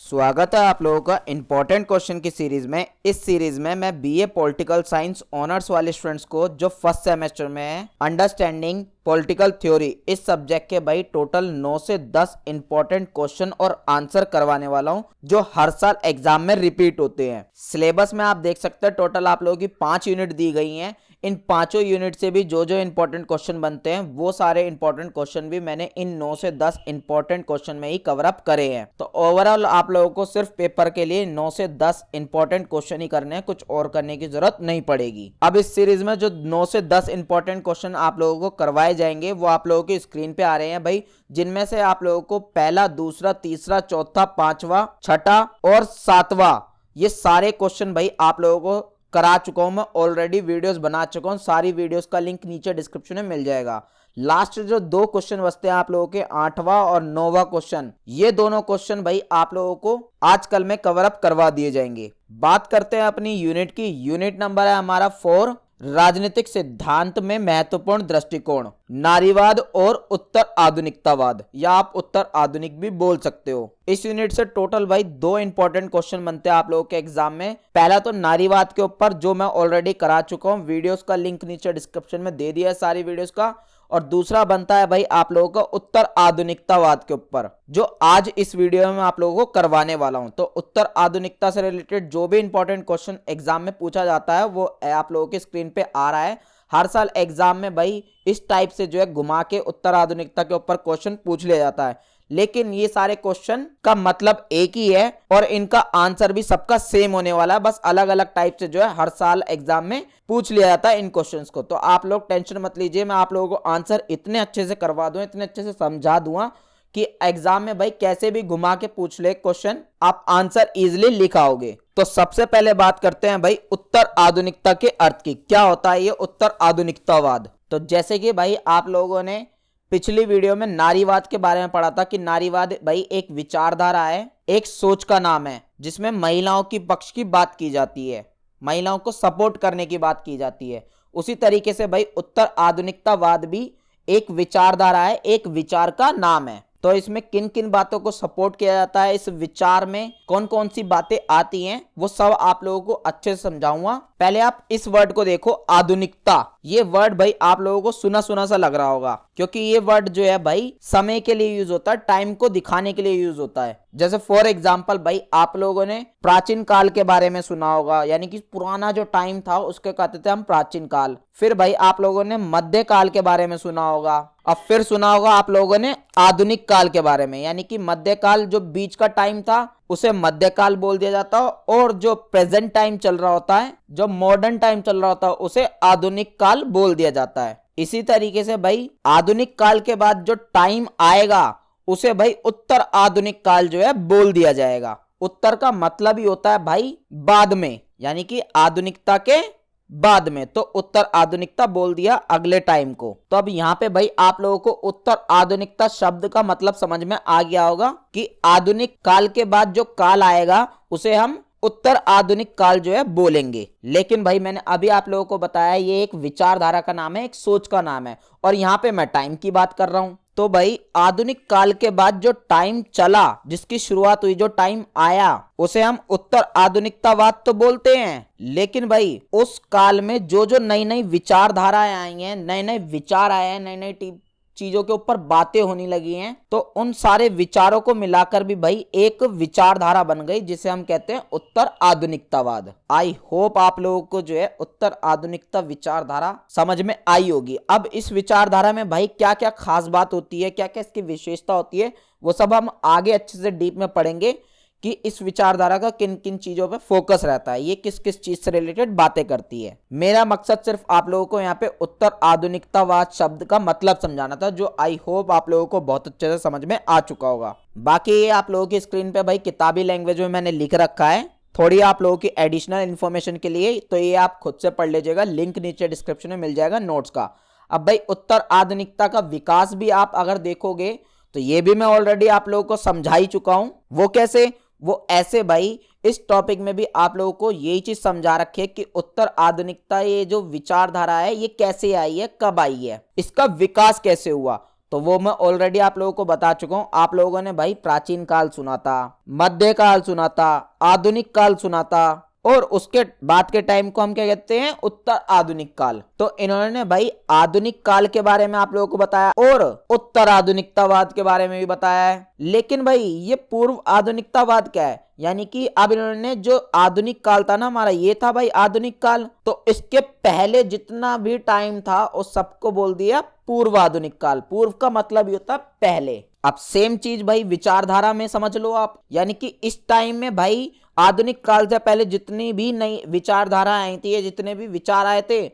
स्वागत है आप लोगों का इंपॉर्टेंट क्वेश्चन की सीरीज में। इस सीरीज में मैं बीए पॉलिटिकल साइंस ऑनर्स वाले स्टूडेंट्स को जो फर्स्ट सेमेस्टर में है अंडरस्टैंडिंग पॉलिटिकल थ्योरी इस सब्जेक्ट के भाई टोटल 9 से 10 इंपॉर्टेंट क्वेश्चन और आंसर करवाने वाला हूं जो हर साल एग्जाम में रिपीट होते हैं। सिलेबस में आप देख सकते हैं टोटल आप लोगों की 5 यूनिट दी गई हैं। इन पांचों यूनिट से भी जो जो इंपॉर्टेंट क्वेश्चन बनते हैं वो सारे इंपॉर्टेंट क्वेश्चन भी मैंने इन 9 से 10 इंपॉर्टेंट क्वेश्चन में ही कवर अप करे हैं। तो ओवरऑल आप लोगों को सिर्फ पेपर के लिए 9 से 10 इंपॉर्टेंट क्वेश्चन ही करने हैं, कुछ और करने की जरूरत नहीं पड़ेगी। अब इस सीरीज में जो 9 से 10 इंपॉर्टेंट क्वेश्चन आप लोगों को करवाए जाएंगे वो आप लोगों की स्क्रीन पे आ रहे हैं भाई, जिनमें से आप लोगों को पहला, दूसरा, तीसरा, चौथा, पांचवा, छठा और सातवां ये सारे क्वेश्चन भाई आप लोगों को करा चुका हूं। मैं ऑलरेडी वीडियोस बना चुका हूं, सारी वीडियोस का लिंक नीचे डिस्क्रिप्शन में मिल जाएगा। लास्ट जो 2 क्वेश्चन बचते हैं आप लोगों के 8वां और 9वां क्वेश्चन, ये दोनों क्वेश्चन भाई आप लोगों को आजकल में कवर अप करवा दिए जाएंगे। बात करते हैं अपनी यूनिट की। यूनिट नंबर है हमारा 4, राजनीतिक सिद्धांत में महत्वपूर्ण दृष्टिकोण, नारीवाद और उत्तर आधुनिकतावाद, या आप उत्तर आधुनिक भी बोल सकते हो। इस यूनिट से टोटल भाई 2 इंपॉर्टेंट क्वेश्चन बनते हैं आप लोगों के एग्जाम में। पहला तो नारीवाद के ऊपर जो मैं ऑलरेडी करा चुका हूं, वीडियोस का लिंक नीचे डिस्क्रिप्शन में दे दिया है सारी वीडियोस का। और दूसरा बनता है भाई आप लोगों का उत्तर आधुनिकतावाद के ऊपर, जो आज इस वीडियो में आप लोगों को करवाने वाला हूं। तो उत्तर आधुनिकता से रिलेटेड जो भी इंपॉर्टेंट क्वेश्चन एग्जाम में पूछा जाता है वो आप लोगों की स्क्रीन पे आ रहा है। हर साल एग्जाम में भाई इस टाइप से जो है घुमा के उत्तर आधुनिकता के ऊपर क्वेश्चन पूछ लिया जाता है, लेकिन ये सारे क्वेश्चन का मतलब एक ही है और इनका आंसर भी सबका सेम होने वाला है। बस अलग अलग टाइप से जो है हर साल एग्जाम में पूछ लिया जाता है इन क्वेश्चंस को। तो आप लोग टेंशन मत लीजिए, मैं आप लोगों को आंसर इतने अच्छे से करवा दूं, इतने अच्छे से समझा दूंगा कि एग्जाम में भाई कैसे भी घुमा के पूछ ले क्वेश्चन, आप आंसर इजिली लिखाओगे। तो सबसे पहले बात करते हैं भाई उत्तर आधुनिकता के अर्थ की। क्या होता है ये उत्तर आधुनिकतावाद? तो जैसे कि भाई आप लोगों ने पिछली वीडियो में नारीवाद के बारे में पढ़ा था कि नारीवाद भाई एक विचारधारा है, एक सोच का नाम है, जिसमें महिलाओं की पक्ष की बात की जाती है, महिलाओं को सपोर्ट करने की बात की जाती है। उसी तरीके से भाई उत्तर आधुनिकतावाद भी एक विचारधारा है, एक विचार का नाम है। तो इसमें किन किन बातों को सपोर्ट किया जाता है, इस विचार में कौन कौन सी बातें आती हैं, वो सब आप लोगों को अच्छे से समझाऊंगा। पहले आप इस वर्ड को देखो, आधुनिकता। ये वर्ड भाई आप लोगों को सुना सुना सा लग रहा होगा, क्योंकि ये वर्ड जो है भाई समय के लिए यूज होता है, टाइम को दिखाने के लिए यूज होता है। जैसे फॉर एग्जाम्पल भाई आप लोगों ने प्राचीन काल के बारे में सुना होगा, यानी कि पुराना जो टाइम था उसके कहते थे हम प्राचीन काल। फिर भाई आप लोगों ने मध्य काल के बारे में सुना होगा, और फिर सुना होगा आप लोगों ने आधुनिक काल के बारे में, यानी कि मध्यकाल जो बीच का टाइम था उसे मध्यकाल बोल दिया जाता है, और जो प्रेजेंट टाइम चल रहा होता है, जो मॉडर्न टाइम चल रहा होता है, उसे आधुनिक काल बोल दिया जाता है। इसी तरीके से भाई आधुनिक काल के बाद जो टाइम आएगा उसे भाई उत्तर आधुनिक काल जो है बोल दिया जाएगा। उत्तर का मतलब ही होता है भाई बाद में, यानी कि आधुनिकता के बाद में, तो उत्तर आधुनिकता बोल दिया अगले टाइम को। तो अब यहाँ पे भाई आप लोगों को उत्तर आधुनिकता शब्द का मतलब समझ में आ गया होगा कि आधुनिक काल के बाद जो काल आएगा उसे हम उत्तर आधुनिक काल जो है बोलेंगे। लेकिन भाई मैंने अभी आप लोगों को बताया ये एक विचारधारा का नाम है, एक सोच का नाम है, और यहाँ पे मैं टाइम की बात कर रहा हूं। तो भाई आधुनिक काल के बाद जो टाइम चला, जिसकी शुरुआत हुई, जो टाइम आया, उसे हम उत्तर आधुनिकतावाद तो बोलते हैं। लेकिन भाई उस काल में जो जो नई नई विचारधाराएं आई हैं, नए नए विचार आए हैं, नई नई चीजों के ऊपर बातें होने लगी हैं, तो उन सारे विचारों को मिलाकर भी भाई एक विचारधारा बन गई जिसे हम कहते हैं उत्तर आधुनिकतावाद। आई होप आप लोगों को जो है उत्तर आधुनिकता विचारधारा समझ में आई होगी। अब इस विचारधारा में भाई क्या क्या खास बात होती है, क्या क्या इसकी विशेषता होती है, वो सब हम आगे अच्छे से डीप में पढ़ेंगे कि इस विचारधारा का किन किन चीजों पे फोकस रहता है, ये किस किस चीज से रिलेटेड बातें करती है। मेरा मकसद सिर्फ आप लोगों को यहाँ पे उत्तर आधुनिकतावाद शब्द का मतलब समझाना था, जो आई होप आप लोगों को बहुत अच्छे से समझ में आ चुका होगा। बाकी ये आप लोगों की स्क्रीन पे भाई किताबी लैंग्वेज में मैंने लिख रखा है, थोड़ी आप लोगों की एडिशनल इन्फॉर्मेशन के लिए, तो ये आप खुद से पढ़ लीजिएगा, लिंक नीचे डिस्क्रिप्शन में मिल जाएगा नोट्स का। अब भाई उत्तर आधुनिकता का विकास भी आप अगर देखोगे तो ये भी मैं ऑलरेडी आप लोगों को समझा ही चुका हूं। वो कैसे? वो ऐसे भाई, इस टॉपिक में भी आप लोगों को यही चीज समझा रखी है कि उत्तर आधुनिकता ये जो विचारधारा है ये कैसे आई है, कब आई है, इसका विकास कैसे हुआ। तो वो मैं ऑलरेडी आप लोगों को बता चुका हूं। आप लोगों ने भाई प्राचीन काल सुना था, मध्य काल सुना था, आधुनिक काल सुना था, और उसके बाद के टाइम को हम क्या कहते हैं, उत्तर आधुनिक काल। तो इन्होंने भाई आधुनिक काल के बारे में आप लोगों को बताया और उत्तर आधुनिकतावाद के बारे में भी बताया है। लेकिन भाई ये पूर्व आधुनिकतावाद क्या है, यानी कि अब इन्होंने जो आधुनिक काल था ना हमारा, ये था भाई आधुनिक काल, तो इसके पहले जितना भी टाइम था उस सबको बोल दिया पूर्व आधुनिक काल। पूर्व का मतलब ये होता है पहले। अब सेम चीज भाई विचारधारा में समझ लो आप, यानी कि इस टाइम में भाई आधुनिक काल से पहले जितनी भी नई विचारधारा आई थी, जितने भी विचार आए थे,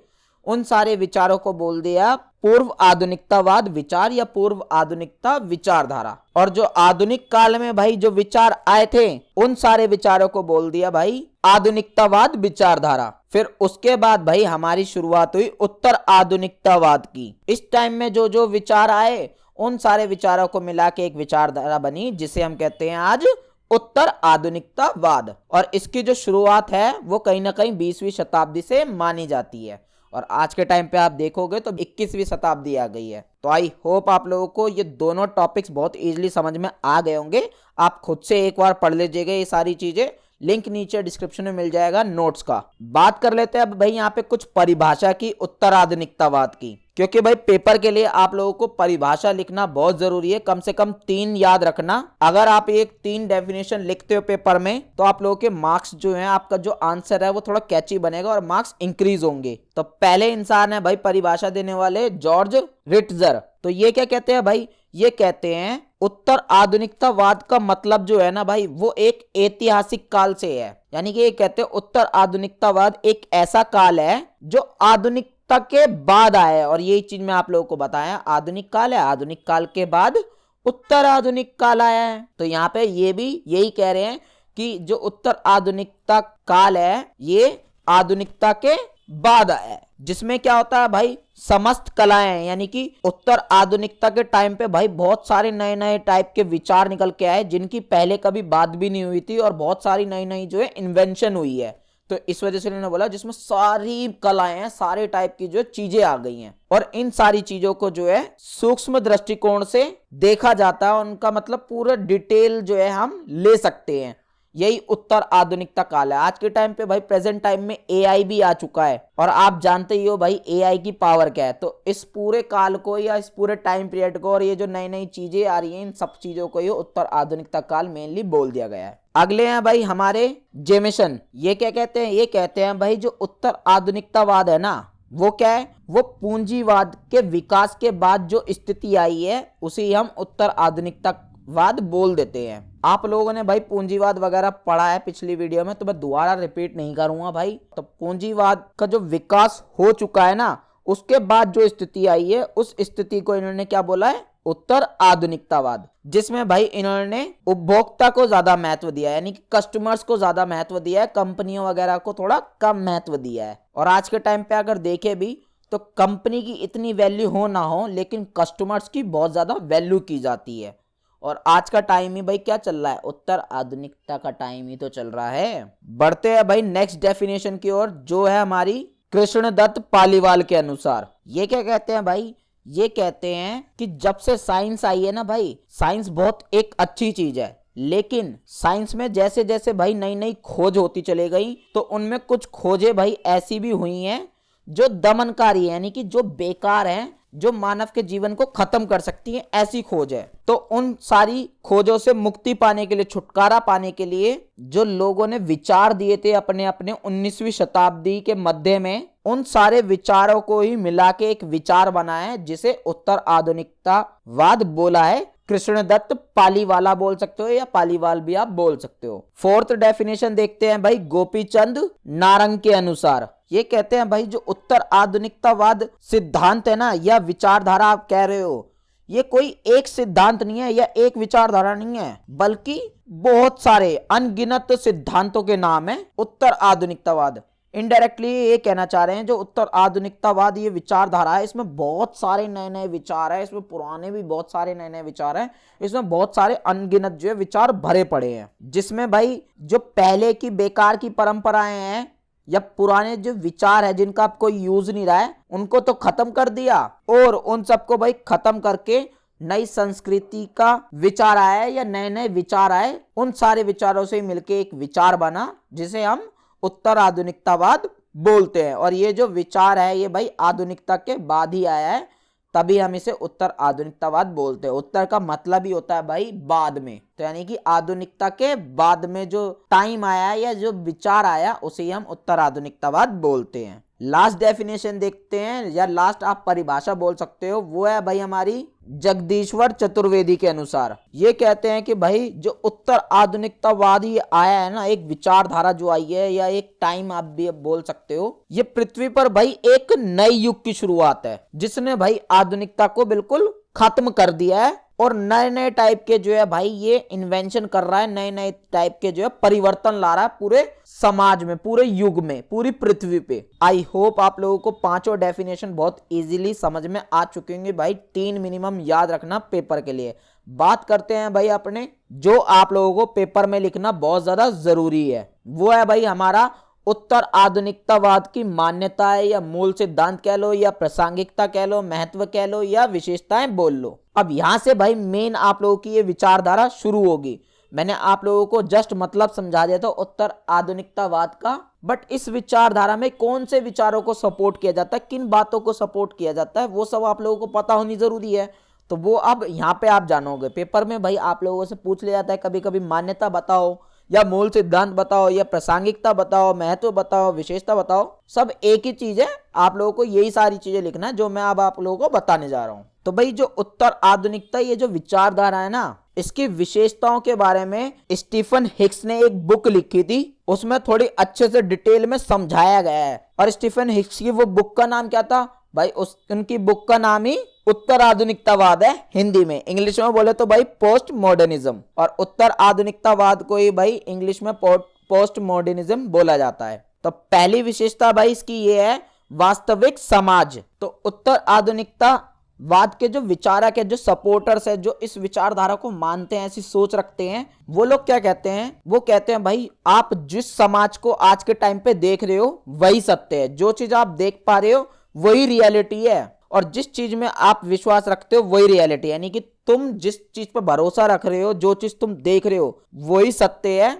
उन सारे विचारों को बोल दिया पूर्व आधुनिकतावाद विचार या पूर्व आधुनिकता विचारधारा। और जो आधुनिक काल में भाई जो विचार आए थे, उन सारे विचारों को बोल दिया भाई आधुनिकतावाद विचारधारा। फिर उसके बाद भाई हमारी शुरुआत हुई उत्तर आधुनिकतावाद की। इस टाइम में जो जो विचार आए, उन सारे विचारों को मिला के एक विचारधारा बनी, जिसे हम कहते हैं आज उत्तर आधुनिकतावाद। और इसकी जो शुरुआत है वो कहीं ना कहीं 20वीं शताब्दी से मानी जाती है, और आज के टाइम पे आप देखोगे तो 21वीं शताब्दी आ गई है। तो आई होप आप लोगों को ये दोनों टॉपिक्स बहुत इजीली समझ में आ गए होंगे। आप खुद से एक बार पढ़ लीजिएगा ये सारी चीजें, लिंक नीचे डिस्क्रिप्शन में मिल जाएगा नोट्स का। बात कर लेते हैं अब भाई यहाँ पे कुछ परिभाषा की उत्तर आधुनिकतावाद की, क्योंकि भाई पेपर के लिए आप लोगों को परिभाषा लिखना बहुत जरूरी है। कम से कम 3 याद रखना। अगर आप एक 3 डेफिनेशन लिखते हो पेपर में, तो आप लोगों के मार्क्स जो है, आपका जो आंसर है वो थोड़ा कैची बनेगा और मार्क्स इंक्रीज होंगे। तो पहले इंसान है भाई परिभाषा देने वाले जॉर्ज रिट्जर। तो ये क्या कहते हैं भाई, ये कहते हैं उत्तर आधुनिकतावाद का मतलब जो है ना भाई, वो एक ऐतिहासिक काल से है। यानी कि ये कहते हैं उत्तर आधुनिकतावाद एक ऐसा काल है जो आधुनिकता के बाद आया है। और यही चीज मैं आप लोगों को बताया, आधुनिक काल है, आधुनिक काल के बाद उत्तर आधुनिक काल आया है। तो यहाँ पे ये भी यही कह रहे हैं कि जो उत्तर आधुनिकता काल है ये आधुनिकता के बाद आया है, जिसमें क्या होता है भाई, समस्त कलाएं, यानी कि उत्तर आधुनिकता के टाइम पे भाई बहुत सारे नए नए टाइप के विचार निकल के आए, जिनकी पहले कभी बात भी नहीं हुई थी, और बहुत सारी नई नई जो है इन्वेंशन हुई है। तो इस वजह से इन्होंने बोला जिसमें सारी कलाएं हैं, सारे टाइप की जो चीजें आ गई हैं, और इन सारी चीजों को जो है सूक्ष्म दृष्टिकोण से देखा जाता है, उनका मतलब पूरा डिटेल जो है हम ले सकते हैं। यही उत्तर आधुनिकता काल है। आज के टाइम पे भाई प्रेजेंट टाइम में एआई भी आ चुका है, और आप जानते ही हो भाई एआई की पावर क्या है। तो इस पूरे काल को या इस पूरे टाइम पीरियड को, और ये जो नई नई चीजें आ रही हैं, इन सब चीजों को ये उत्तर आधुनिकता काल मेनली बोल दिया गया है। अगले हैं भाई हमारे जेमिसन। ये क्या कहते हैं, ये कहते हैं भाई जो उत्तर आधुनिकतावाद है ना, वो क्या है, वो पूंजीवाद के विकास के बाद जो स्थिति आई है उसे हम उत्तर आधुनिकतावाद बोल देते हैं। आप लोगों ने भाई पूंजीवाद वगैरह पढ़ा है पिछली वीडियो में, तो मैं दोबारा रिपीट नहीं करूंगा भाई। तो पूंजीवाद का जो विकास हो चुका है ना, उसके बाद जो स्थिति आई है, उस स्थिति को इन्होंने क्या बोला है, उत्तर आधुनिकतावाद। जिसमें भाई इन्होंने उपभोक्ता को ज्यादा महत्व दिया है, यानी कि कस्टमर्स को ज्यादा महत्व दिया है, कंपनियों वगैरह को थोड़ा कम महत्व दिया है। और आज के टाइम पे अगर देखे भी तो कंपनी की इतनी वैल्यू हो ना हो, लेकिन कस्टमर्स की बहुत ज्यादा वैल्यू की जाती है। और आज का टाइम ही भाई क्या चल रहा है, उत्तर आधुनिकता का टाइम ही तो चल रहा है। बढ़ते हैं भाई नेक्स्ट डेफिनेशन की ओर, जो है हमारी कृष्णदत्त पालीवाल के अनुसार। ये क्या कहते हैं भाई, ये कहते हैं कि जब से साइंस आई है ना भाई, साइंस बहुत एक अच्छी चीज है, लेकिन साइंस में जैसे जैसे भाई नई नई खोज होती चली गई, तो उनमें कुछ खोजें भाई ऐसी भी हुई हैं जो दमनकारी है, यानी कि जो बेकार है, जो मानव के जीवन को खत्म कर सकती है, ऐसी खोज है। तो उन सारी खोजों से मुक्ति पाने के लिए, छुटकारा पाने के लिए जो लोगों ने विचार दिए थे अपने अपने 19वीं शताब्दी के मध्य में, उन सारे विचारों को ही मिला के एक विचार बना है, जिसे उत्तर आधुनिकतावाद बोला है। कृष्णदत्त पालीवाला बोल सकते हो, या पालीवाल भी आप बोल सकते हो। फोर्थ डेफिनेशन देखते हैं भाई गोपीचंद नारंग के अनुसार। ये कहते हैं भाई जो उत्तर आधुनिकतावाद सिद्धांत है ना, या विचारधारा आप कह रहे हो, ये कोई एक सिद्धांत नहीं है या एक विचारधारा नहीं है, बल्कि बहुत सारे अनगिनत सिद्धांतों के नाम है उत्तर आधुनिकतावाद। इनडायरेक्टली ये कहना चाह रहे हैं जो उत्तर आधुनिकतावाद ये विचारधारा है, इसमें बहुत सारे नए नए विचार है, इसमें पुराने भी बहुत सारे नए नए विचार हैं, इसमें बहुत सारे अनगिनत जो है विचार भरे पड़े हैं, जिसमें भाई जो पहले की बेकार की परंपराएं हैं या पुराने जो विचार है जिनका अब कोई यूज नहीं रहा है, उनको तो खत्म कर दिया, और उन सबको भाई खत्म करके नई संस्कृति का विचार आया या नए नए विचार आए, उन सारे विचारों से मिलके एक विचार बना जिसे हम उत्तर आधुनिकतावाद बोलते हैं। और ये जो विचार है ये भाई आधुनिकता के बाद ही आया है, तभी हम इसे उत्तर आधुनिकतावाद बोलते हैं। उत्तर का मतलब ही होता है भाई बाद में, तो यानी कि आधुनिकता के बाद में जो टाइम आया या जो विचार आया उसे हम उत्तर आधुनिकतावाद बोलते हैं। लास्ट डेफिनेशन देखते हैं या लास्ट आप परिभाषा बोल सकते हो, वो है भाई हमारी जगदीश्वर चतुर्वेदी के अनुसार। ये कहते हैं कि भाई जो उत्तर आधुनिकतावादी आया है ना, एक विचारधारा जो आई है या एक टाइम आप भी बोल सकते हो, ये पृथ्वी पर भाई एक नए युग की शुरुआत है जिसने भाई आधुनिकता को बिल्कुल खत्म कर दिया है और नए नए टाइप के जो है भाई ये इन्वेंशन कर रहा है, नए नए टाइप के जो है परिवर्तन ला रहा है पूरे समाज में, पूरे युग में, पूरी पृथ्वी पे। आई होप आप लोगों को पांचों डेफिनेशन बहुत इजीली समझ में आ चुके होंगे भाई। 3 मिनिमम याद रखना पेपर के लिए। बात करते हैं भाई अपने जो आप लोगों को पेपर में लिखना बहुत ज्यादा जरूरी है, वो है भाई हमारा उत्तर आधुनिकतावाद की मान्यताएं या मूल सिद्धांत कह लो या प्रासंगिकता कह लो, महत्व कह लो या विशेषताएं बोल लो। अब यहां से भाई मेन आप लोगों की ये विचारधारा शुरू होगी। मैंने आप लोगों को जस्ट मतलब समझा दिया था उत्तर आधुनिकतावाद का, बट इस विचारधारा में कौन से विचारों को सपोर्ट किया जाता है, किन बातों को सपोर्ट किया जाता है, वो सब आप लोगों को पता होनी जरूरी है। तो वो अब यहाँ पे आप जानोगे। पेपर में भाई आप लोगों से पूछ लिया जाता है कभी कभी मान्यता बताओ या मूल सिद्धांत बताओ या प्रासंगिकता बताओ, महत्व बताओ, विशेषता बताओ, सब एक ही चीज है। आप लोगों को यही सारी चीजें लिखना है जो मैं अब आप लोगों को बताने जा रहा हूं। तो भाई जो उत्तर आधुनिकता ये जो विचारधारा है ना, इसकी विशेषताओं के बारे में स्टीफन हिक्स ने एक बुक लिखी थी, उसमें थोड़ी अच्छे से डिटेल में समझाया गया है। और स्टीफन हिक्स की वो बुक का नाम क्या था भाई? उनकी बुक का नाम ही उत्तर आधुनिकतावाद है हिंदी में। इंग्लिश में बोले तो भाई पोस्ट मॉडर्निज्म, और उत्तर आधुनिकतावाद को ही भाई इंग्लिश में पोस्ट मॉडर्निज्म बोला जाता है। तो पहली विशेषता भाई इसकी ये है वास्तविक समाज। तो उत्तर आधुनिकतावाद के जो विचारक है, जो सपोर्टर्स है, जो इस विचारधारा को मानते हैं, ऐसी सोच रखते हैं, वो लोग क्या कहते हैं? वो कहते हैं भाई आप जिस समाज को आज के टाइम पे देख रहे हो वही सत्य है, जो चीज आप देख पा रहे हो वही रियलिटी है, और जिस चीज में आप विश्वास रखते हो वही रियलिटी। यानी कि तुम जिस चीज पर भरोसा रख रहे हो, जो चीज तुम देख रहे हो वही सत्य है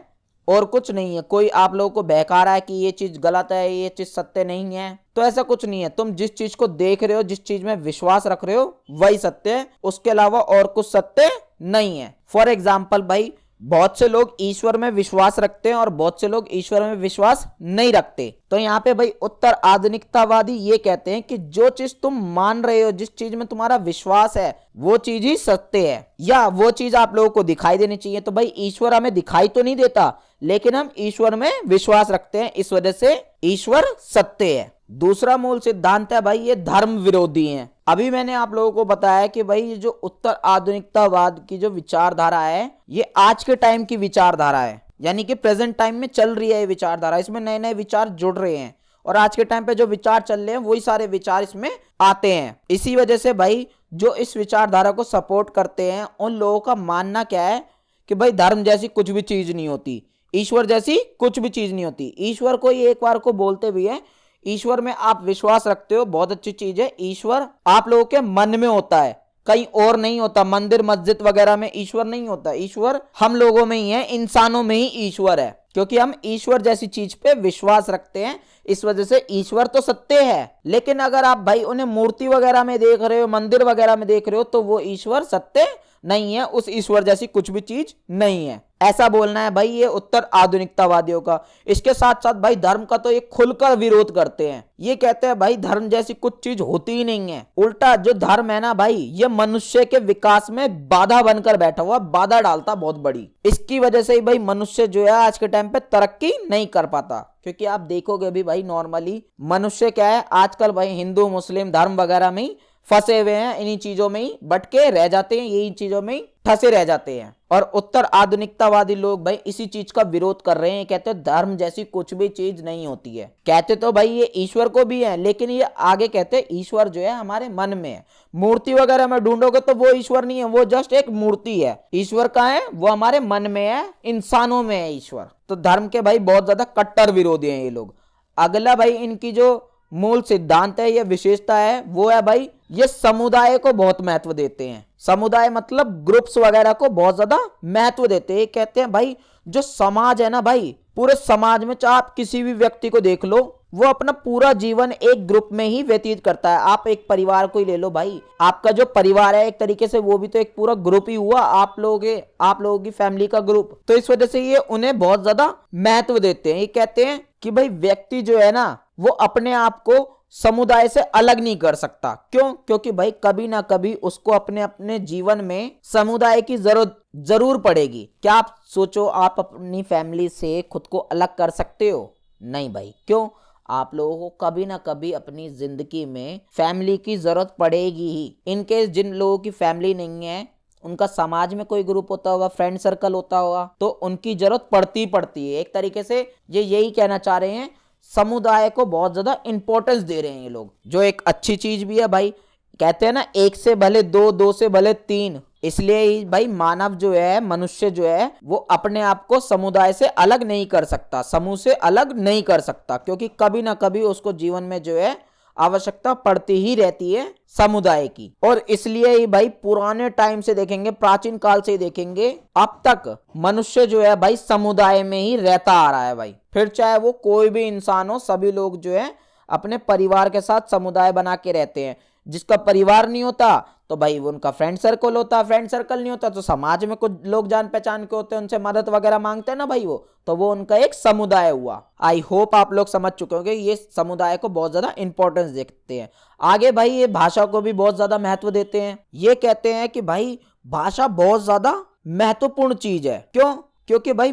और कुछ नहीं है। कोई आप लोगों को बहका रहा है कि ये चीज गलत है, ये चीज सत्य नहीं है, तो ऐसा कुछ नहीं है। तुम जिस चीज को देख रहे हो, जिस चीज में विश्वास रख रहे हो वही सत्य है, उसके अलावा और कुछ सत्य नहीं है। फॉर एग्जाम्पल भाई बहुत से लोग ईश्वर में विश्वास रखते हैं और बहुत से लोग ईश्वर में विश्वास नहीं रखते। तो यहाँ पे भाई उत्तर आधुनिकतावादी ये कहते हैं कि जो चीज तुम मान रहे हो, जिस चीज में तुम्हारा विश्वास है, वो चीज ही सत्य है, या वो चीज आप लोगों को दिखाई देनी चाहिए। तो भाई ईश्वर हमें दिखाई तो नहीं देता, लेकिन हम ईश्वर में विश्वास रखते हैं, इस वजह से ईश्वर सत्य है। दूसरा मूल सिद्धांत है भाई ये धर्म विरोधी है। अभी मैंने आप लोगों को बताया कि भाई ये जो उत्तर आधुनिकतावाद की जो विचारधारा है, ये आज के टाइम की विचारधारा है, यानी कि प्रेजेंट टाइम में चल रही है ये विचारधारा। इसमें नए नए विचार जुड़ रहे हैं और आज के टाइम पे जो विचार चल रहे हैं वही सारे विचार इसमें आते हैं। इसी वजह से भाई जो इस विचारधारा को सपोर्ट करते हैं उन लोगों का मानना क्या है कि भाई धर्म जैसी कुछ भी चीज नहीं होती, ईश्वर जैसी कुछ भी चीज नहीं होती। ईश्वर को ये एक बार को बोलते भी है, ईश्वर में आप विश्वास रखते हो, बहुत अच्छी चीज है। ईश्वर आप लोगों के मन में होता है, कहीं और नहीं होता। मंदिर मस्जिद वगैरह में ईश्वर नहीं होता, ईश्वर हम लोगों में ही है, इंसानों में ही ईश्वर है, क्योंकि हम ईश्वर जैसी चीज पे विश्वास रखते हैं। इस वजह से ईश्वर तो सत्य है, लेकिन अगर आप भाई उन्हें मूर्ति वगैरह में देख रहे हो, मंदिर वगैरह में देख रहे हो, तो वो ईश्वर सत्य नहीं है, उस ईश्वर जैसी कुछ भी चीज नहीं है। ऐसा बोलना है भाई ये उत्तर आधुनिकतावादियों का। इसके साथ साथ भाई धर्म का तो ये खुलकर विरोध करते हैं। ये कहते हैं भाई धर्म जैसी कुछ चीज होती ही नहीं है। उल्टा जो धर्म है ना भाई, ये मनुष्य के विकास में बाधा बनकर बैठा हुआ, बाधा डालता बहुत बड़ी। इसकी वजह से ही भाई मनुष्य जो है आज के टाइम पे तरक्की नहीं कर पाता। क्योंकि आप देखोगे भी भाई नॉर्मली मनुष्य क्या है आजकल भाई हिंदू मुस्लिम धर्म वगैरह में ही फंसे हुए हैं, इन्हीं चीजों में ही भटके रह जाते हैं, यही चीजों में ही फंसे रह जाते हैं। और उत्तर आधुनिकतावादी लोग भाई इसी चीज का विरोध कर रहे हैं, कहते हैं धर्म जैसी कुछ भी चीज नहीं होती है। कहते तो भाई ये ईश्वर को भी है, लेकिन ये आगे कहते हैं ईश्वर जो है हमारे मन में है। मूर्ति वगैरह में ढूंढोगे तो वो ईश्वर नहीं है, वो जस्ट एक मूर्ति है। ईश्वर कहाँ है? वो हमारे मन में है, इंसानों में है ईश्वर। तो धर्म के भाई बहुत ज्यादा कट्टर विरोधी हैं ये लोग। अगला भाई इनकी जो मूल सिद्धांत है या विशेषता है वो है भाई ये समुदाय को बहुत महत्व देते हैं। समुदाय मतलब ग्रुप्स वगैरह को बहुत ज्यादा महत्व देते हैं। कहते हैं भाई जो समाज है ना भाई, पूरे समाज में चाहे आप किसी भी व्यक्ति को देख लो, वो अपना पूरा जीवन एक ग्रुप में ही व्यतीत करता है। आप एक परिवार को ही ले लो भाई, आपका जो परिवार है एक तरीके से वो भी तो एक पूरा ग्रुप ही हुआ, आप लोगों की फैमिली का ग्रुप। तो इस वजह से ये उन्हें बहुत ज्यादा महत्व देते हैं। ये कहते हैं कि भाई व्यक्ति जो है ना वो अपने आप को समुदाय से अलग नहीं कर सकता। क्यों? क्योंकि भाई कभी ना कभी उसको अपने अपने जीवन में समुदाय की जरूरत जरूर पड़ेगी। क्या आप सोचो, आप अपनी फैमिली से खुद को अलग कर सकते हो? नहीं भाई। क्यों? आप लोगों को कभी ना कभी अपनी जिंदगी में फैमिली की जरूरत पड़ेगी ही। इनकेस जिन लोगों की फैमिली नहीं है, उनका समाज में कोई ग्रुप होता होगा, फ्रेंड सर्कल होता होगा, तो उनकी जरूरत पड़ती है। एक तरीके से ये यही कहना चाह रहे हैं, समुदाय को बहुत ज्यादा इंपॉर्टेंस दे रहे हैं ये लोग, जो एक अच्छी चीज भी है भाई। कहते हैं ना, एक से भले दो, दो से भले तीन। इसलिए ही भाई मानव जो है, मनुष्य जो है, वो अपने आप को समुदाय से अलग नहीं कर सकता, समूह से अलग नहीं कर सकता, क्योंकि कभी ना कभी उसको जीवन में जो है आवश्यकता पड़ती ही रहती है समुदाय की। और इसलिए ही भाई पुराने टाइम से देखेंगे, प्राचीन काल से देखेंगे, अब तक मनुष्य जो है भाई समुदाय में ही रहता आ रहा है भाई। फिर चाहे वो कोई भी इंसान हो, सभी लोग जो है अपने परिवार के साथ समुदाय बना के रहते हैं। जिसका परिवार नहीं होता तो भाई वो उनका फ्रेंड सर्कल होता, फ्रेंड सर्कल नहीं होता तो समाज में कुछ लोग जान पहचान के होते हैं, उनसे मदद वगैरह मांगते हैं ना भाई, वो उनका एक समुदाय हुआ। आई होप आप लोग समझ चुके होंगे, ये समुदाय को बहुत ज्यादा इंपॉर्टेंस देते हैं। आगे भाई ये भाषा को भी बहुत ज्यादा महत्व देते हैं। ये कहते हैं कि भाई भाषा बहुत ज्यादा महत्वपूर्ण चीज है। क्यों? क्योंकि भाई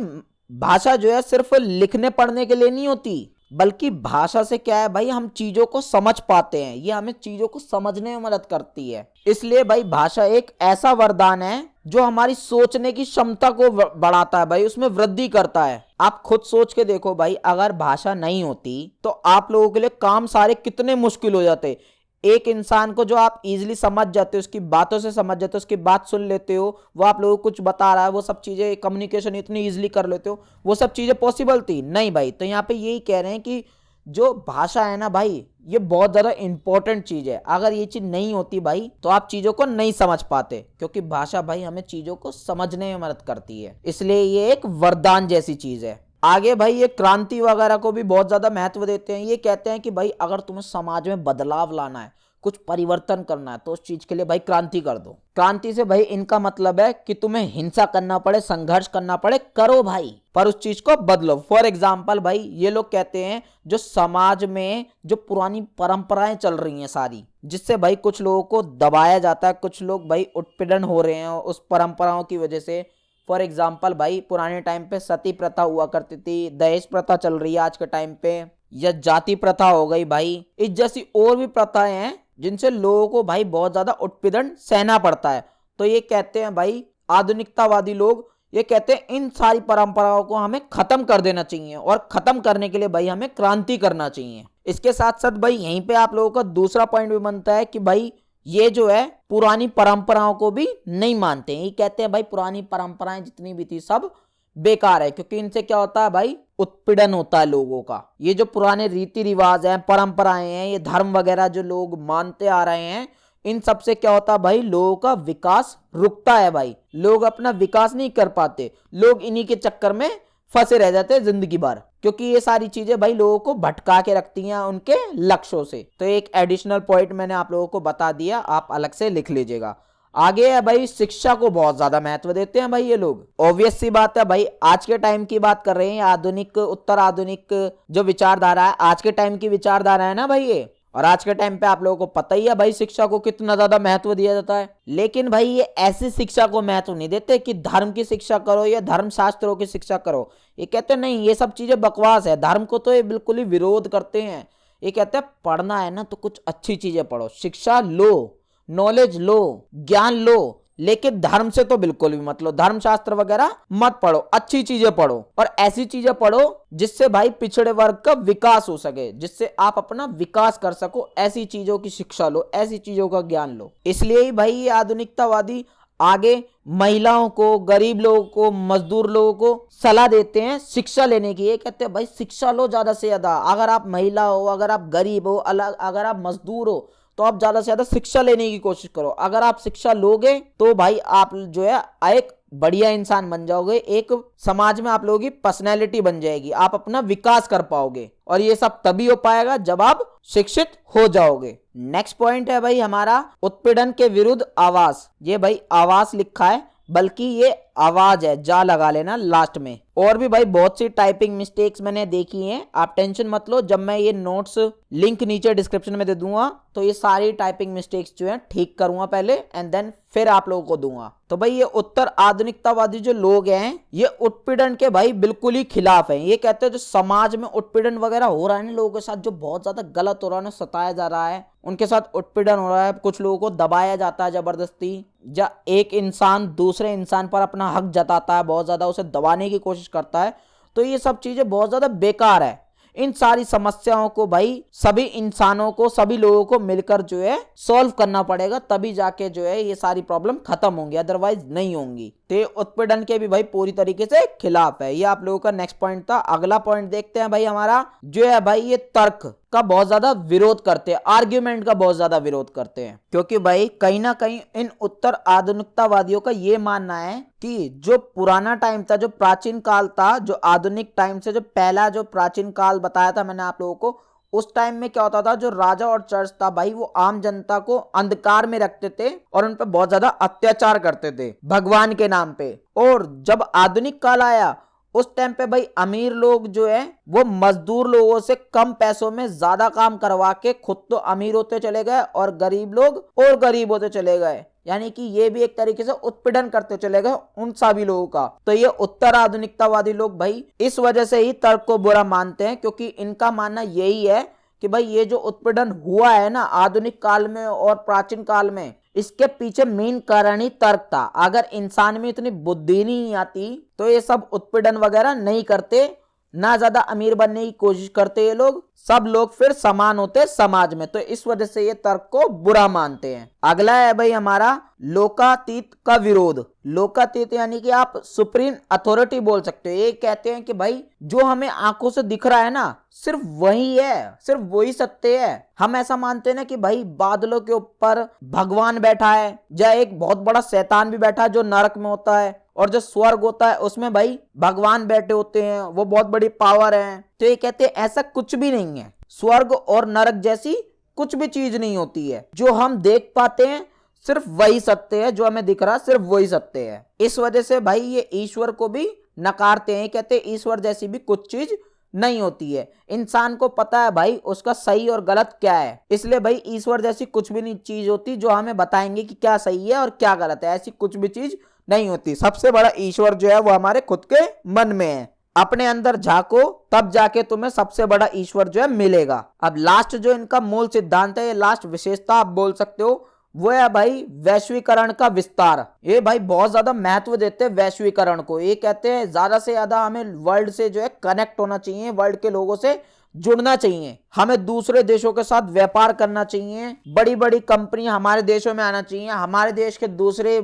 भाषा जो है सिर्फ लिखने पढ़ने के लिए नहीं होती, बल्कि भाषा से क्या है भाई, हम चीजों को समझ पाते हैं, ये हमें चीजों को समझने में मदद करती है। इसलिए भाई भाषा एक ऐसा वरदान है जो हमारी सोचने की क्षमता को बढ़ाता है भाई, उसमें वृद्धि करता है। आप खुद सोच के देखो भाई, अगर भाषा नहीं होती तो आप लोगों के लिए काम सारे कितने मुश्किल हो जाते। एक इंसान को जो आप इजीली समझ जाते हो, उसकी बातों से समझ जाते हो, उसकी बात सुन लेते हो, वो आप लोगों को कुछ बता रहा है, वो सब चीजें कम्युनिकेशन इतनी इजीली कर लेते हो, वो सब चीजें पॉसिबल थी नहीं भाई। तो यहाँ पे यही कह रहे हैं कि जो भाषा है ना भाई, ये बहुत ज्यादा इंपॉर्टेंट चीज है। अगर ये चीज नहीं होती भाई तो आप चीजों को नहीं समझ पाते, क्योंकि भाषा भाई हमें चीजों को समझने में मदद करती है। इसलिए ये एक वरदान जैसी चीज है। आगे भाई ये क्रांति वगैरह को भी बहुत ज्यादा महत्व देते हैं। ये कहते हैं कि भाई अगर तुम्हें समाज में बदलाव लाना है, कुछ परिवर्तन करना है, तो उस चीज के लिए भाई क्रांति कर दो। क्रांति से भाई इनका मतलब है कि तुम्हें हिंसा करना पड़े, संघर्ष करना पड़े, करो भाई, पर उस चीज को बदलो। फॉर एग्जाम्पल भाई ये लोग कहते हैं जो समाज में जो पुरानी परंपराएं चल रही हैं सारी, जिससे भाई कुछ लोगों को दबाया जाता है, कुछ लोग भाई उत्पीड़न हो रहे हैं उस परंपराओं की वजह से। फॉर एग्जाम्पल भाई पुराने टाइम पे सती प्रथा हुआ करती थी, दहेज प्रथा चल रही है आज के टाइम पे, या जाति प्रथा हो गई भाई, इस जैसी और भी प्रथाएं हैं जिनसे लोगों को भाई बहुत ज्यादा उत्पीड़न सहना पड़ता है। तो ये कहते हैं भाई आधुनिकतावादी लोग, ये कहते हैं इन सारी परंपराओं को हमें खत्म कर देना चाहिए, और खत्म करने के लिए भाई हमें क्रांति करना चाहिए। इसके साथ साथ भाई यहीं पे आप लोगों का दूसरा पॉइंट भी बनता है कि भाई ये जो है पुरानी परंपराओं को भी नहीं मानते हैं। ये कहते हैं भाई पुरानी परंपराएं जितनी भी थी सब बेकार है, क्योंकि इनसे क्या होता है भाई, उत्पीड़न होता है लोगों का। ये जो पुराने रीति रिवाज हैं, परंपराएं हैं, ये धर्म वगैरह जो लोग मानते आ रहे हैं, इन सब से क्या होता है भाई, लोगों का विकास रुकता है भाई, लोग अपना विकास नहीं कर पाते, लोग इन्हीं के चक्कर में फंसे रह जाते हैं जिंदगी भर, क्योंकि ये सारी चीजें भाई लोगों को भटका के रखती हैं उनके लक्ष्यों से। तो एक एडिशनल पॉइंट मैंने आप लोगों को बता दिया, आप अलग से लिख लीजिएगा। आगे है भाई शिक्षा को बहुत ज्यादा महत्व देते हैं भाई ये लोग। ऑब्वियस सी बात है भाई, आज के टाइम की बात कर रहे हैं, आधुनिक उत्तर आधुनिक जो विचारधारा है, आज के टाइम की विचारधारा है ना भाई ये। और आज के टाइम पे आप लोगों को पता ही है भाई शिक्षा को कितना ज्यादा महत्व दिया जाता है। लेकिन भाई ये ऐसी शिक्षा को महत्व नहीं देते कि धर्म की शिक्षा करो या धर्म शास्त्रों की शिक्षा करो। ये कहते हैं नहीं, ये सब चीजें बकवास है, धर्म को तो ये बिल्कुल ही विरोध करते हैं। ये कहते हैं पढ़ना है ना तो कुछ अच्छी चीजें पढ़ो, शिक्षा लो, नॉलेज लो, ज्ञान लो, लेकिन धर्म से तो बिल्कुल भी मत लो, धर्म शास्त्र वगैरह मत पढ़ो, अच्छी चीजें पढ़ो और ऐसी चीजें पढ़ो जिससे भाई पिछड़े वर्ग का विकास हो सके, जिससे आप अपना विकास कर सको। ऐसी चीजों की शिक्षा लो, ऐसी चीजों का ज्ञान लो। इसलिए ही भाई ये आधुनिकतावादी आगे महिलाओं को, गरीब लोगों को, मजदूर लोगों को सलाह देते हैं शिक्षा लेने की। ये कहते हैं भाई शिक्षा लो ज्यादा से ज्यादा। अगर आप महिला हो, अगर आप गरीब हो, अगर आप मजदूर हो, तो तो आप ज्यादा से ज्यादा शिक्षा लेने की कोशिश करो। अगर आप शिक्षा लोगे तो भाई आप जो है एक बढ़िया इंसान बन जाओगे, एक समाज में आप लोगों की पर्सनैलिटी बन जाएगी, आप अपना विकास कर पाओगे। और ये सब तभी हो पाएगा जब आप शिक्षित हो जाओगे। नेक्स्ट पॉइंट है भाई हमारा उत्पीड़न के विरुद्ध आवाज। ये भाई आवाज लिखा है, बल्कि ये आवाज है, जा लगा लेना लास्ट में। और भी भाई बहुत सी टाइपिंग मिस्टेक्स मैंने देखी हैं, आप टेंशन मत लो, जब मैं ये नोट्स लिंक नीचे डिस्क्रिप्शन में दे दूंगा तो ये सारी टाइपिंग मिस्टेक्स जो है ठीक करूंगा पहले, एंड देन फिर आप लोगों को दूंगा। तो भाई ये उत्तर आधुनिकतावादी जो लोग हैं ये उत्पीड़न के भाई बिल्कुल ही खिलाफ हैं। ये कहते हैं जो समाज में उत्पीड़न वगैरह हो रहा है ना लोगों के साथ, जो बहुत ज्यादा गलत हो रहा है ना, सताया जा रहा है, उनके साथ उत्पीड़न हो रहा है, कुछ लोगों को दबाया जाता है जबरदस्ती, या एक इंसान दूसरे इंसान पर अपना हक जताता है, बहुत ज्यादा उसे दबाने की कोशिश करता है, तो ये सब चीजें बहुत ज्यादा बेकार है। इन सारी समस्याओं को भाई सभी इंसानों को, सभी लोगों को मिलकर जो है सॉल्व करना पड़ेगा, तभी जाके जो है ये सारी प्रॉब्लम खत्म होंगी, अदरवाइज नहीं होंगी। तो उत्पीड़न के भी भाई पूरी तरीके से खिलाफ है। ये आप लोगों का नेक्स्ट पॉइंट था। अगला पॉइंट देखते हैं भाई हमारा, जो है भाई ये तर्क का बहुत ज्यादा विरोध करते हैं, आर्ग्यूमेंट का बहुत ज्यादा विरोध करते हैं, क्योंकि भाई कहीं ना कहीं इन उत्तर आधुनिकतावादियों का ये मानना है कि जो पुराना टाइम था, जो प्राचीन काल था, जो आधुनिक टाइम से जो पहला जो प्राचीन काल बताया था मैंने आप लोगों को, उस टाइम में क्या होता था, जो राजा और चर्च था भाई वो आम जनता को अंधकार में रखते थे और उन पर बहुत ज्यादा अत्याचार करते थे भगवान के नाम पे। और जब आधुनिक काल आया उस टाइम पे भाई अमीर लोग जो है वो मजदूर लोगों से कम पैसों में ज्यादा काम करवा के खुद तो अमीर होते चले गए और गरीब लोग और गरीब होते चले गए, यानी कि ये भी एक तरीके से उत्पीड़न करते चले गए उन सभी लोगों का। तो ये उत्तर आधुनिकतावादी लोग भाई इस वजह से ही तर्क को बुरा मानते हैं, क्योंकि इनका मानना यही है कि भाई ये जो उत्पीड़न हुआ है ना आधुनिक काल में और प्राचीन काल में, इसके पीछे मेन कारण ही तर्क था। अगर इंसान में इतनी बुद्धि नहीं आती तो ये सब उत्पीड़न वगैरह नहीं करते, ना ज्यादा अमीर बनने की कोशिश करते ये लोग, सब लोग फिर समान होते समाज में। तो इस वजह से ये तर्क को बुरा मानते हैं। अगला है भाई हमारा लोकातीत का विरोध। लोकातीत यानी कि आप सुप्रीम अथॉरिटी बोल सकते हो। ये कहते हैं कि भाई जो हमें आंखों से दिख रहा है ना सिर्फ वही है, सिर्फ वही सत्य है। हम ऐसा मानते हैं ना कि भाई बादलों के ऊपर भगवान बैठा है, या एक बहुत बड़ा शैतान भी बैठा है जो नरक में होता है, और जो स्वर्ग होता है उसमें भाई भगवान बैठे होते हैं, वो बहुत बड़ी पावर है। तो ये कहते हैं ऐसा कुछ भी नहीं है, स्वर्ग और नरक जैसी कुछ भी चीज नहीं होती है। जो हम देख पाते हैं सिर्फ वही सत्य है, जो हमें दिख रहा है सिर्फ वही सत्य है। इस वजह से भाई ये ईश्वर को भी नकारते हैं, कहते हैं ईश्वर जैसी भी कुछ चीज नहीं होती है। इंसान को पता है भाई उसका सही और गलत क्या है, इसलिए भाई ईश्वर जैसी कुछ भी नहीं चीज होती जो हमें बताएंगे कि क्या सही है और क्या गलत है, ऐसी कुछ भी चीज नहीं होती। सबसे बड़ा ईश्वर जो है वो हमारे खुद के मन में है। अपने अंदर झांको तब जाके तुम्हें सबसे बड़ा ईश्वर जो है मिलेगा। अब लास्ट जो इनका मूल सिद्धांत है, ये लास्ट विशेषता आप बोल सकते हो, वो है भाई वैश्वीकरण का विस्तार। ये भाई बहुत ज्यादा महत्व देते हैं वैश्वीकरण को। ये कहते हैं ज्यादा से ज्यादा हमें वर्ल्ड से जो है कनेक्ट होना चाहिए, वर्ल्ड के लोगों से जुड़ना चाहिए, हमें दूसरे देशों के साथ व्यापार करना चाहिए, बड़ी बड़ी कंपनी हमारे देशों में आना चाहिए, हमारे देश के दूसरे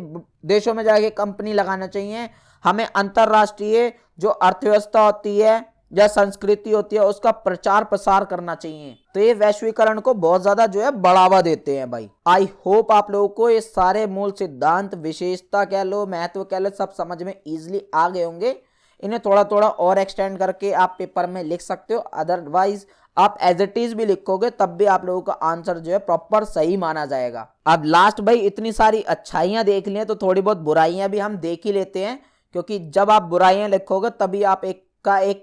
देशों में जाके कंपनी लगाना चाहिए, हमें अंतरराष्ट्रीय जो अर्थव्यवस्था होती है या संस्कृति होती है उसका प्रचार प्रसार करना चाहिए। तो ये वैश्वीकरण को बहुत ज्यादा जो है बढ़ावा देते हैं भाई। आई होप आप लोगों को ये सारे मूल सिद्धांत, विशेषता कह लो, महत्व कह लो, सब समझ में इजिली आ गए होंगे। इन्हें थोड़ा थोड़ा और एक्सटेंड करके आप पेपर में लिख सकते हो, अदरवाइज आप एज इट इज भी लिखोगे तब भी आप लोगों का आंसर जो है प्रॉपर सही माना जाएगा। अब लास्ट भाई इतनी सारी अच्छाइयां देख ली तो थोड़ी बहुत बुराइयां भी हम देख ही लेते हैं, क्योंकि जब आप बुराइयां लिखोगे तभी आप एक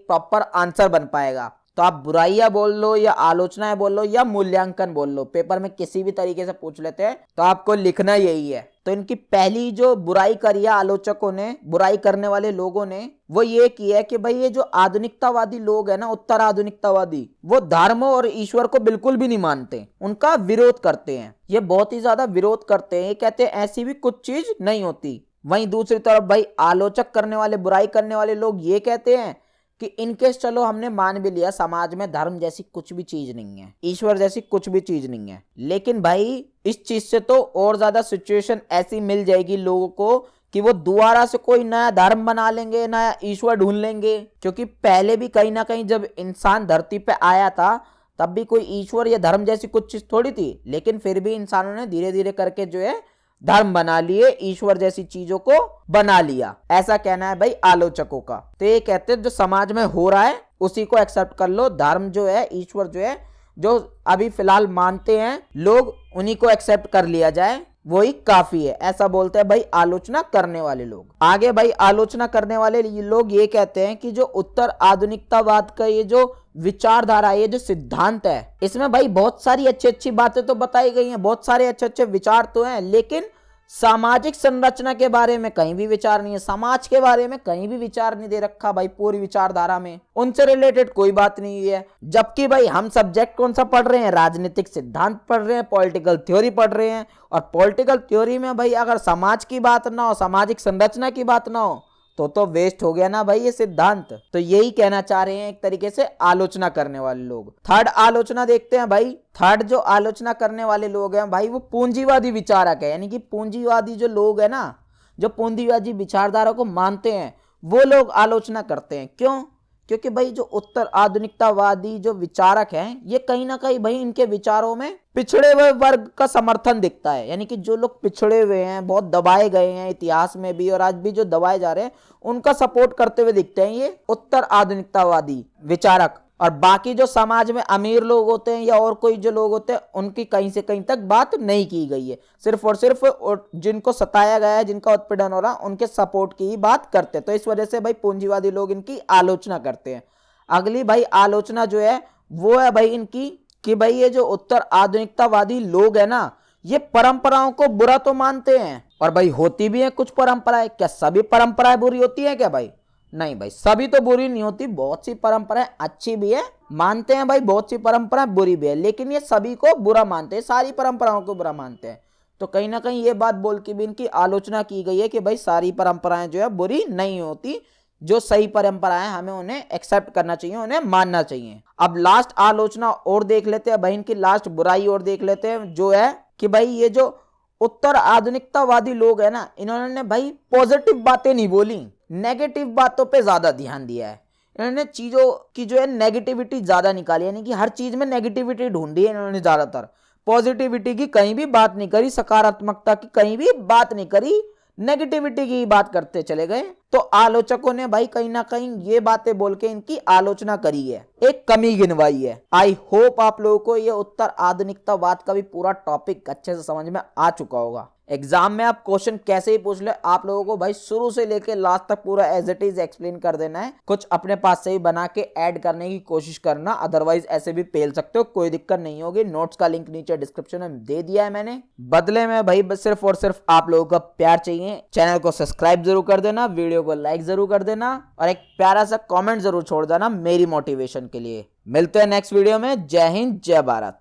प्रॉपर आंसर बन पाएगा। तो आप बुराइयां बोल लो या आलोचनाएं बोल लो या मूल्यांकन बोल लो, पेपर में किसी भी तरीके से पूछ लेते हैं तो आपको लिखना यही है। तो इनकी पहली जो बुराई करी है आलोचकों ने, बुराई करने वाले लोगों ने, वो ये की है कि भाई ये जो आधुनिकतावादी लोग है ना, उत्तर आधुनिकतावादी, वो धर्म और ईश्वर को बिल्कुल भी नहीं मानते, उनका विरोध करते हैं। ये बहुत ही ज्यादा विरोध करते हैं, ये कहते हैं ऐसी भी कुछ चीज नहीं होती। वहीं दूसरी तरफ भाई आलोचक करने वाले, बुराई करने वाले लोग ये कहते हैं कि इनकेस चलो हमने मान भी लिया समाज में धर्म जैसी कुछ भी चीज नहीं है, ईश्वर जैसी कुछ भी चीज नहीं है, लेकिन भाई इस चीज से तो और ज्यादा सिचुएशन ऐसी मिल जाएगी लोगों को कि वो दोबारा से कोई नया धर्म बना लेंगे, नया ईश्वर ढूंढ लेंगे। क्योंकि पहले भी कहीं ना कहीं जब इंसान धरती पे आया था तब भी कोई ईश्वर या धर्म जैसी कुछ चीज थोड़ी थी, लेकिन फिर भी इंसानों ने धीरे धीरे करके जो है धर्म बना लिए, ईश्वर जैसी चीजों को बना लिया, ऐसा कहना है भाई आलोचकों का। तो ये कहते हैं जो समाज में हो रहा है उसी को एक्सेप्ट कर लो, धर्म जो है, ईश्वर जो है, जो अभी फिलहाल मानते हैं लोग, उन्हीं को एक्सेप्ट कर लिया जाए, वही काफी है, ऐसा बोलते हैं भाई आलोचना करने वाले लोग। आगे भाई आलोचना करने वाले लोग ये कहते हैं कि जो उत्तर आधुनिकतावाद का ये जो विचारधारा, ये जो सिद्धांत है, इसमें भाई बहुत सारी अच्छी अच्छी बातें तो बताई गई हैं, बहुत सारे अच्छे अच्छे विचार तो हैं, लेकिन सामाजिक संरचना के बारे में कहीं भी विचार नहीं है, समाज के बारे में कहीं भी विचार नहीं दे रखा भाई पूरी विचारधारा में, उनसे रिलेटेड कोई बात नहीं है। जबकि भाई हम सब्जेक्ट कौन सा पढ़ रहे हैं, राजनीतिक सिद्धांत पढ़ रहे हैं, पॉलिटिकल थ्योरी पढ़ रहे हैं, और पॉलिटिकल थ्योरी में भाई अगर समाज की बात ना हो, सामाजिक संरचना की बात ना हो, तो वेस्ट हो गया ना भाई ये सिद्धांत। तो यही कहना चाह रहे हैं एक तरीके से आलोचना करने वाले लोग। थर्ड आलोचना देखते हैं भाई। थर्ड जो आलोचना करने वाले लोग हैं भाई वो पूंजीवादी विचारक है, यानी कि पूंजीवादी जो लोग हैं ना, जो पूंजीवादी विचारधारा को मानते हैं, वो लोग आलोचना करते हैं। क्यों? क्योंकि भाई जो उत्तर आधुनिकतावादी जो विचारक हैं, ये कहीं ना कहीं भाई इनके विचारों में पिछड़े हुए वर्ग का समर्थन दिखता है, यानी कि जो लोग पिछड़े हुए हैं, बहुत दबाए गए हैं इतिहास में भी और आज भी जो दबाए जा रहे हैं, उनका सपोर्ट करते हुए दिखते हैं ये उत्तर आधुनिकतावादी विचारक। और बाकी जो समाज में अमीर लोग होते हैं या और कोई जो लोग होते हैं, उनकी कहीं से कहीं तक बात नहीं की गई है, सिर्फ और सिर्फ जिनको सताया गया है, जिनका उत्पीड़न हो रहा, उनके सपोर्ट की ही बात करते हैं। तो इस वजह से भाई पूंजीवादी लोग इनकी आलोचना करते हैं। अगली भाई आलोचना जो है वो है भाई इनकी कि भाई ये जो उत्तर आधुनिकतावादी लोग है ना, ये परंपराओं को बुरा तो मानते हैं, और भाई होती भी है कुछ परंपराएं। क्या सभी परंपराएं बुरी होती है क्या भाई? नहीं भाई, सभी तो बुरी नहीं होती, बहुत सी परंपराएं अच्छी भी है, मानते हैं भाई बहुत सी परंपराएं बुरी भी है, लेकिन ये सभी को बुरा मानते हैं, सारी परंपराओं को बुरा मानते हैं। तो कहीं ना कहीं ये बात बोल के भी इनकी आलोचना की गई है कि भाई सारी परंपराएं जो है बुरी नहीं होती, जो सही परंपराएं हमें उन्हें एक्सेप्ट करना चाहिए, उन्हें मानना चाहिए। अब लास्ट आलोचना और देख लेते हैं भाई, इनकी लास्ट बुराई और देख लेते हैं, जो है कि भाई ये जो उत्तर आधुनिकतावादी लोग है ना, इन्होंने भाई पॉजिटिव बातें नहीं बोली, नेगेटिव बातों पे ज्यादा ध्यान दिया है। इन्होंने चीजों की जो है नेगेटिविटी ज्यादा निकाली, यानी कि हर चीज में नेगेटिविटी ढूंढी है इन्होंने ज्यादातर, पॉजिटिविटी की कहीं भी बात नहीं करी, सकारात्मकता की कहीं भी बात नहीं करी, नेगेटिविटी की बात करते चले गए। तो आलोचकों ने भाई कहीं ना कहीं ये बातें बोल के इनकी आलोचना करी है, एक कमी गिनवाई है। आई होप आप लोगों को ये उत्तर आधुनिकतावाद का भी पूरा टॉपिक अच्छे से समझ में आ चुका होगा। एग्जाम में आप क्वेश्चन कैसे ही पूछ ले, आप लोगों को भाई शुरू से लेके लास्ट तक पूरा एज इट इज एक्सप्लेन कर देना है, कुछ अपने पास से ही बना के ऐड करने की कोशिश करना, अदरवाइज ऐसे भी पेल सकते हो, कोई दिक्कत नहीं होगी। नोट्स का लिंक नीचे डिस्क्रिप्शन में दे दिया है मैंने। बदले में भाई बस सिर्फ और सिर्फ आप लोगों का प्यार चाहिए। चैनल को सब्सक्राइब जरूर कर देना, वीडियो को लाइक जरूर कर देना, और एक प्यारा सा कॉमेंट जरूर छोड़ देना मेरी मोटिवेशन के लिए। मिलते हैं नेक्स्ट वीडियो में। जय हिंद, जय भारत।